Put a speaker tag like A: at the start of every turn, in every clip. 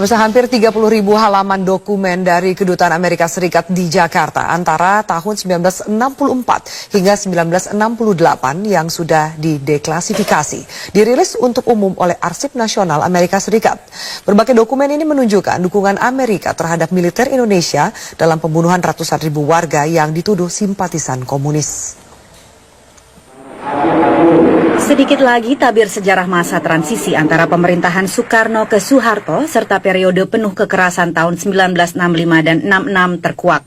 A: Pemirsa, hampir 30.000 halaman dokumen dari Kedutaan Amerika Serikat di Jakarta antara tahun 1964 hingga 1968 yang sudah dideklasifikasi dirilis untuk umum oleh Arsip Nasional Amerika Serikat. Berbagai dokumen ini menunjukkan dukungan Amerika terhadap militer Indonesia dalam pembunuhan ratusan ribu warga yang dituduh simpatisan komunis.
B: Sedikit lagi tabir sejarah masa transisi antara pemerintahan Soekarno ke Soeharto serta periode penuh kekerasan tahun 1965 dan 66 terkuak.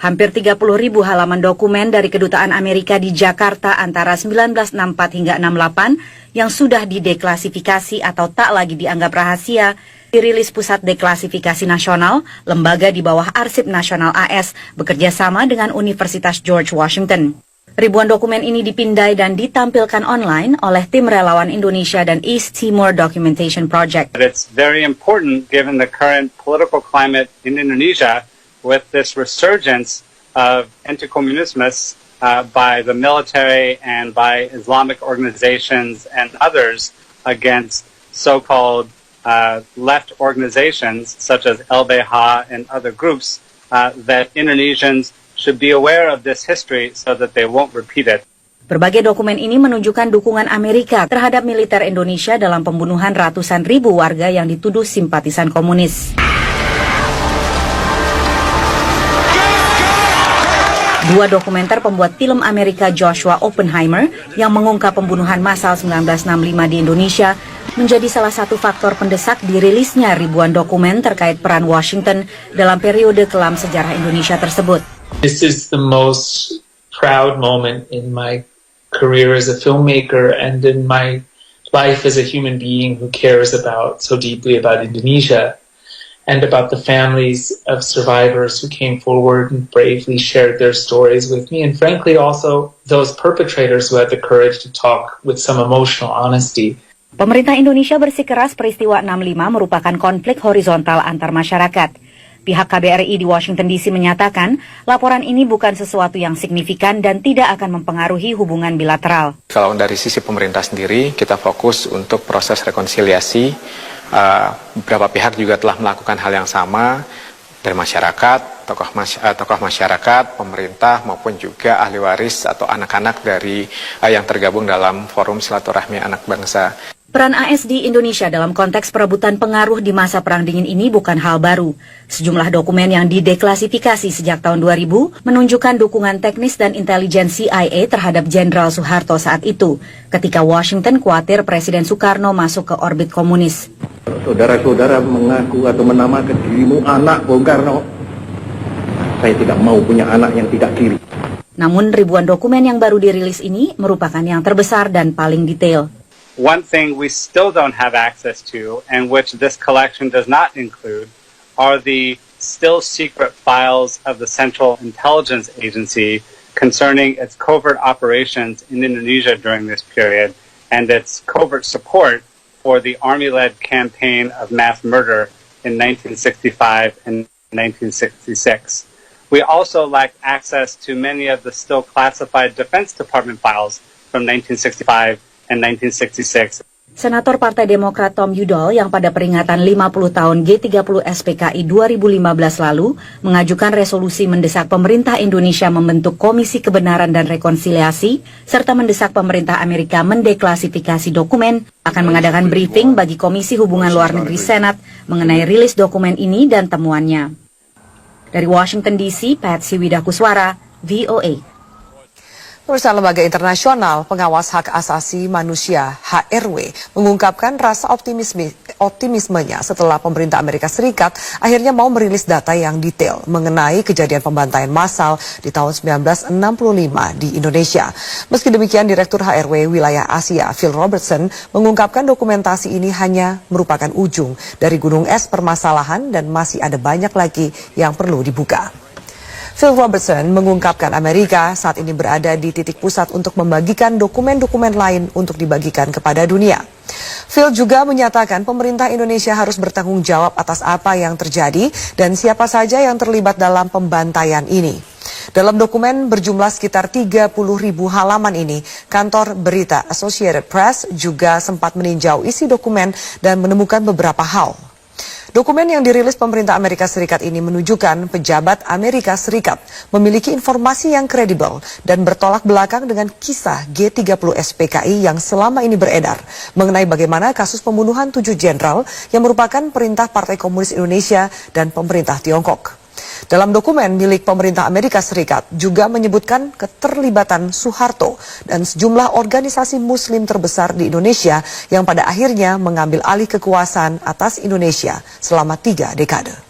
B: Hampir 30.000 halaman dokumen dari Kedutaan Amerika di Jakarta antara 1964 hingga 68 yang sudah dideklasifikasi atau tak lagi dianggap rahasia, dirilis Pusat Deklasifikasi Nasional, lembaga di bawah Arsip Nasional AS, bekerja sama dengan Universitas George Washington. Ribuan dokumen ini dipindai dan ditampilkan online oleh tim relawan Indonesia dan East Timor Documentation Project.
C: It's very important given the current political climate in Indonesia with this resurgence of anti-communism by the military and by Islamic organizations and others against so-called left organizations such as LBH and other groups that Indonesians should be aware of this history so that they won't repeat it.
B: Berbagai dokumen ini menunjukkan dukungan Amerika terhadap militer Indonesia dalam pembunuhan ratusan ribu warga yang dituduh simpatisan komunis. Dua dokumenter pembuat film Amerika Joshua Oppenheimer yang mengungkap pembunuhan massal 1965 di Indonesia menjadi salah satu faktor pendesak dirilisnya ribuan dokumen terkait peran Washington dalam periode kelam sejarah Indonesia tersebut.
D: This is the most proud moment in my career as a filmmaker and in my life as a human being who cares so deeply about Indonesia and about the families of survivors who came forward and bravely shared their stories with me, and frankly also those perpetrators who had the courage to talk with some emotional honesty.
B: Pemerintah Indonesia bersikeras peristiwa 65 merupakan konflik horizontal antar masyarakat. Pihak KBRI di Washington DC menyatakan laporan ini bukan sesuatu yang signifikan dan tidak akan mempengaruhi hubungan bilateral.
E: Kalau dari sisi pemerintah sendiri, kita fokus untuk proses rekonsiliasi. Beberapa pihak juga telah melakukan hal yang sama dari masyarakat, tokoh masyarakat, pemerintah maupun juga ahli waris atau anak-anak dari yang tergabung dalam forum silaturahmi anak bangsa.
B: Peran AS di Indonesia dalam konteks perebutan pengaruh di masa Perang Dingin ini bukan hal baru. Sejumlah dokumen yang dideklasifikasi sejak tahun 2000 menunjukkan dukungan teknis dan intelijen CIA terhadap Jenderal Soeharto saat itu, ketika Washington khawatir Presiden Soekarno masuk ke orbit komunis.
F: Saudara-saudara mengaku atau menamakan dirimu anak Bung Karno. Saya tidak mau punya anak yang tidak kiri.
B: Namun ribuan dokumen yang baru dirilis ini merupakan yang terbesar dan paling detail.
C: One thing we still don't have access to, and which this collection does not include, are the still secret files of the Central Intelligence Agency concerning its covert operations in Indonesia during this period and its covert support for the Army-led campaign of mass murder in 1965 and 1966. We also lack access to many of the still classified Defense Department files from 1965 and 1966.
B: Senator Partai Demokrat Tom Udall yang pada peringatan 50 tahun G30 SPKI 2015 lalu mengajukan resolusi mendesak pemerintah Indonesia membentuk Komisi Kebenaran dan Rekonsiliasi serta mendesak pemerintah Amerika mendeklasifikasi dokumen, akan mengadakan briefing bagi Komisi Hubungan Luar Negeri Senat mengenai rilis dokumen ini dan temuannya. Dari Washington DC, Patsy Widakuswara, VOA.
A: Pemirsa, Lembaga Internasional Pengawas Hak Asasi Manusia HRW mengungkapkan rasa optimismenya setelah pemerintah Amerika Serikat akhirnya mau merilis data yang detail mengenai kejadian pembantaian massal di tahun 1965 di Indonesia. Meski demikian, Direktur HRW Wilayah Asia Phil Robertson mengungkapkan dokumentasi ini hanya merupakan ujung dari gunung es permasalahan dan masih ada banyak lagi yang perlu dibuka. Phil Robertson mengungkapkan Amerika saat ini berada di titik pusat untuk membagikan dokumen-dokumen lain untuk dibagikan kepada dunia. Phil juga menyatakan pemerintah Indonesia harus bertanggung jawab atas apa yang terjadi dan siapa saja yang terlibat dalam pembantaian ini. Dalam dokumen berjumlah sekitar 30.000 halaman ini, kantor berita Associated Press juga sempat meninjau isi dokumen dan menemukan beberapa hal. Dokumen yang dirilis pemerintah Amerika Serikat ini menunjukkan pejabat Amerika Serikat memiliki informasi yang kredibel dan bertolak belakang dengan kisah G30 SPKI yang selama ini beredar mengenai bagaimana kasus pembunuhan 7 jenderal yang merupakan perintah Partai Komunis Indonesia dan pemerintah Tiongkok. Dalam dokumen milik pemerintah Amerika Serikat juga menyebutkan keterlibatan Soeharto dan sejumlah organisasi muslim terbesar di Indonesia yang pada akhirnya mengambil alih kekuasaan atas Indonesia selama 3 dekade.